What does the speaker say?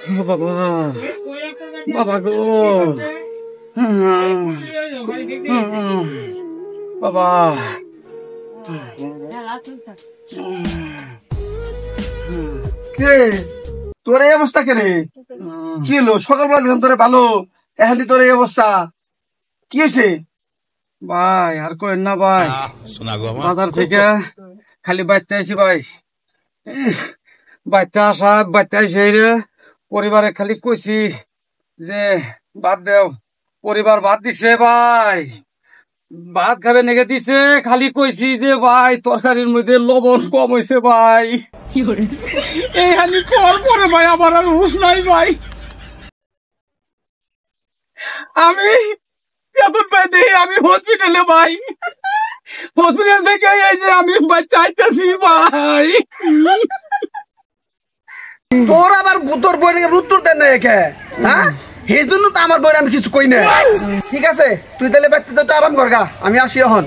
বাবা বাবা গো বাবা কে তোর এই অবস্থা কে রে? কি হলো? সকালবেলা দেখলাম তোরে ভালো, এখন তোর এই অবস্থা কি হয়েছে? ভাই আর করেন না ভাই, বাজার থেকে খালি বাইতে আইছি ভাই। বাইতে আসা বাইতে আইসি রে, পরিবারে খালি কইছি যে বাদ দেও, পরিবার বাদ দিছে ভাই, ভাত খাবে নেগে দিছে, খালি কইছি যে ভাই তরকারির মধ্যে লবণ কম হয়েছে ভাই। এই হানি কর পরে ভাই আমার আর হুঁশ নাই ভাই। আমি যতন ভাই দেখি আমি হসপিটালে ভাই, হসপিটাল থেকে এই যে আমি ভাই চাইতেছি ভাই। তোর আবার তোর বই উত্তর দেন না একে, হ্যাঁ? সেই জন্য তো আমার বই আমি কিছু কই না। ঠিক আছে, তুই তাহলে ব্যক্তি তো আরাম কর গা, আমি আসি এখন।